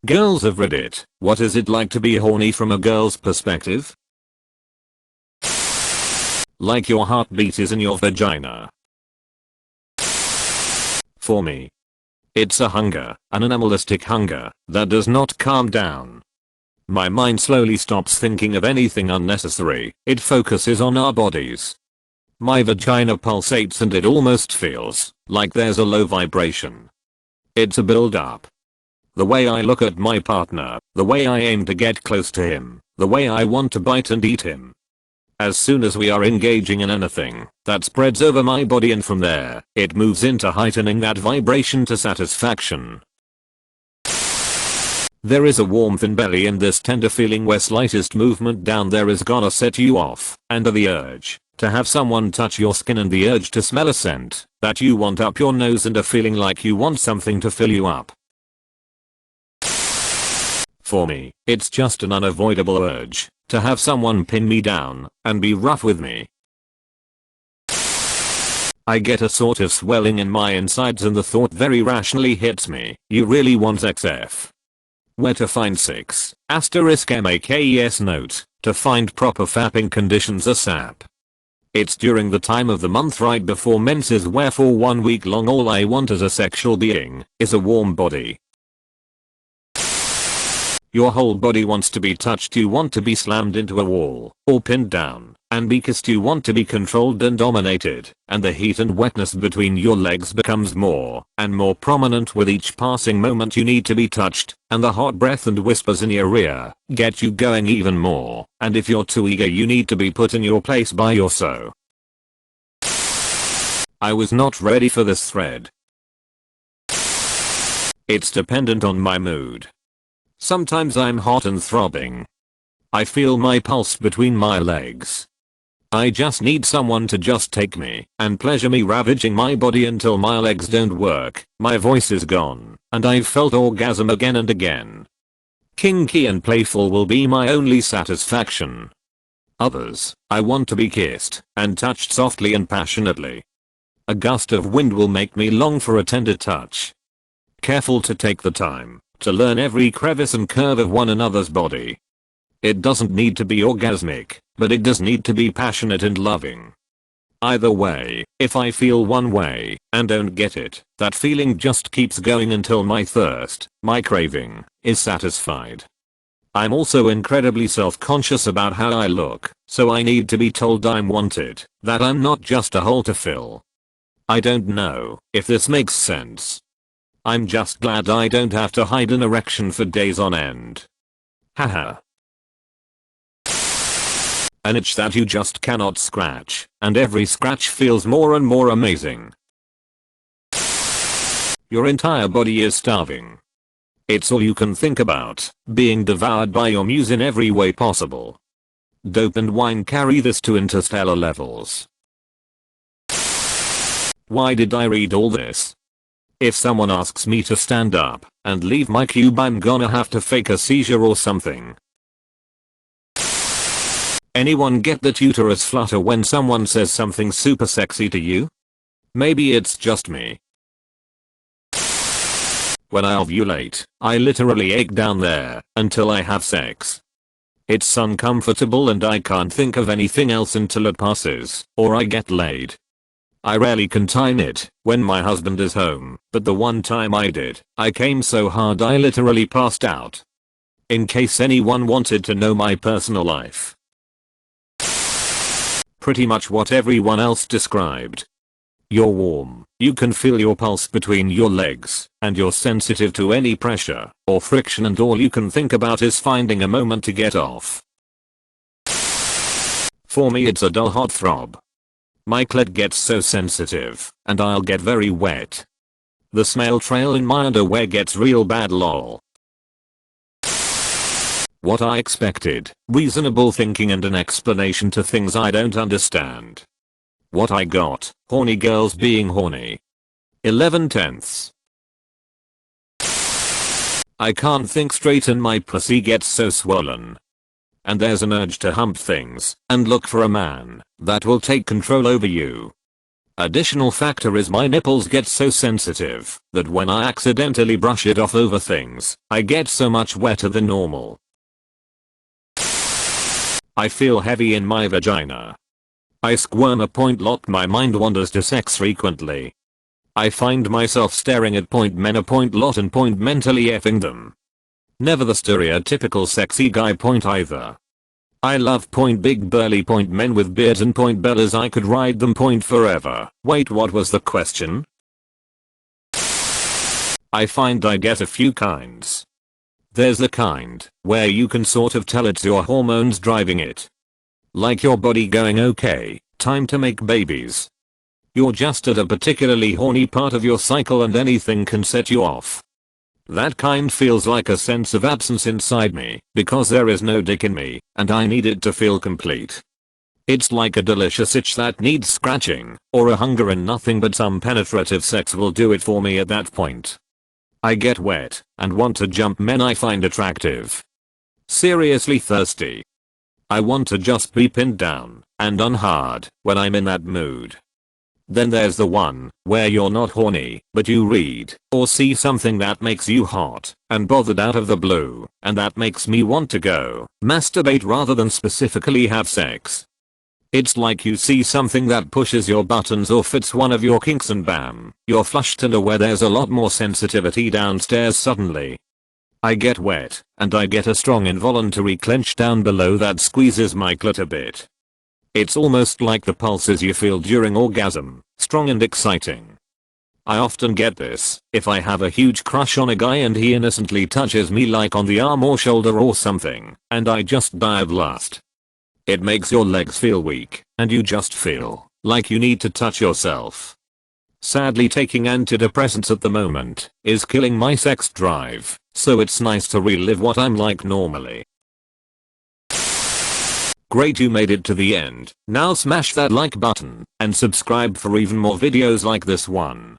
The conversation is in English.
Girls of Reddit, what is it like to be horny from a girl's perspective? Like your heartbeat is in your vagina. For me, it's a hunger, an animalistic hunger, that does not calm down. My mind slowly stops thinking of anything unnecessary, it focuses on our bodies. My vagina pulsates and it almost feels like there's a low vibration. It's a build-up. The way I look at my partner, the way I aim to get close to him, the way I want to bite and eat him. As soon as we are engaging in anything, that spreads over my body, and from there, it moves into heightening that vibration to satisfaction. There is a warmth in belly in this tender feeling where slightest movement down there is gonna set you off, and the urge to have someone touch your skin and the urge to smell a scent that you want up your nose and a feeling like you want something to fill you up. For me, it's just an unavoidable urge to have someone pin me down and be rough with me. I get a sort of swelling in my insides and the thought very rationally hits me, you really want XF. Where to find 6, *MAKES note, to find proper fapping conditions ASAP. It's during the time of the month right before menses where for 1 week long all I want as a sexual being is a warm body. Your whole body wants to be touched, you want to be slammed into a wall, or pinned down, and be kissed, you want to be controlled and dominated, and the heat and wetness between your legs becomes more and more prominent with each passing moment you need to be touched, and the hot breath and whispers in your ear get you going even more, and if you're too eager you need to be put in your place by your so. I was not ready for this thread. It's dependent on my mood. Sometimes I'm hot and throbbing. I feel my pulse between my legs. I just need someone to just take me and pleasure me, ravaging my body until my legs don't work, my voice is gone, and I've felt orgasm again and again. Kinky and playful will be my only satisfaction. Others, I want to be kissed and touched softly and passionately. A gust of wind will make me long for a tender touch. Careful to take the time to learn every crevice and curve of one another's body. It doesn't need to be orgasmic, but it does need to be passionate and loving. Either way, if I feel one way and don't get it, that feeling just keeps going until my thirst, my craving, is satisfied. I'm also incredibly self-conscious about how I look, so I need to be told I'm wanted, that I'm not just a hole to fill. I don't know if this makes sense. I'm just glad I don't have to hide an erection for days on end. Haha. An itch that you just cannot scratch, and every scratch feels more and more amazing. Your entire body is starving. It's all you can think about, being devoured by your muse in every way possible. Dope and wine carry this to interstellar levels. Why did I read all this? If someone asks me to stand up and leave my cube, I'm gonna have to fake a seizure or something. Anyone get the uterus flutter when someone says something super sexy to you? Maybe it's just me. When I ovulate, I literally ache down there until I have sex. It's uncomfortable and I can't think of anything else until it passes, or I get laid. I rarely can time it when my husband is home, but the one time I did, I came so hard I literally passed out. In case anyone wanted to know my personal life. Pretty much what everyone else described. You're warm, you can feel your pulse between your legs, and you're sensitive to any pressure or friction, and all you can think about is finding a moment to get off. For me it's a dull hot throb. My clit gets so sensitive, and I'll get very wet. The smell trail in my underwear gets real bad, lol. What I expected, reasonable thinking and an explanation to things I don't understand. What I got, horny girls being horny. 11/10. I can't think straight and my pussy gets so swollen. And there's an urge to hump things and look for a man that will take control over you. Additional factor is my nipples get so sensitive that when I accidentally brush it off over things, I get so much wetter than normal. I feel heavy in my vagina. I squirm a lot. My mind wanders to sex frequently. I find myself staring at men a lot and mentally effing them. Never the stereotypical sexy guy either. I love big burly men with beards and bellas. I could ride them forever. Wait, what was the question? I find I get a few kinds. There's the kind where you can sort of tell it's your hormones driving it. Like your body going, okay, time to make babies. You're just at a particularly horny part of your cycle and anything can set you off. That kind feels like a sense of absence inside me because there is no dick in me and I need it to feel complete. It's like a delicious itch that needs scratching or a hunger and nothing but some penetrative sex will do it for me at that point. I get wet and want to jump men I find attractive. Seriously thirsty. I want to just be pinned down and done hard when I'm in that mood. Then there's the one where you're not horny, but you read or see something that makes you hot and bothered out of the blue, and that makes me want to go masturbate rather than specifically have sex. It's like you see something that pushes your buttons or fits one of your kinks and bam, you're flushed and aware there's a lot more sensitivity downstairs suddenly. I get wet, and I get a strong involuntary clench down below that squeezes my clit a bit. It's almost like the pulses you feel during orgasm, strong and exciting. I often get this if I have a huge crush on a guy and he innocently touches me like on the arm or shoulder or something, and I just die of lust. It makes your legs feel weak, and you just feel like you need to touch yourself. Sadly, taking antidepressants at the moment is killing my sex drive, so it's nice to relive what I'm like normally. Great, you made it to the end. Now smash that like button and subscribe for even more videos like this one.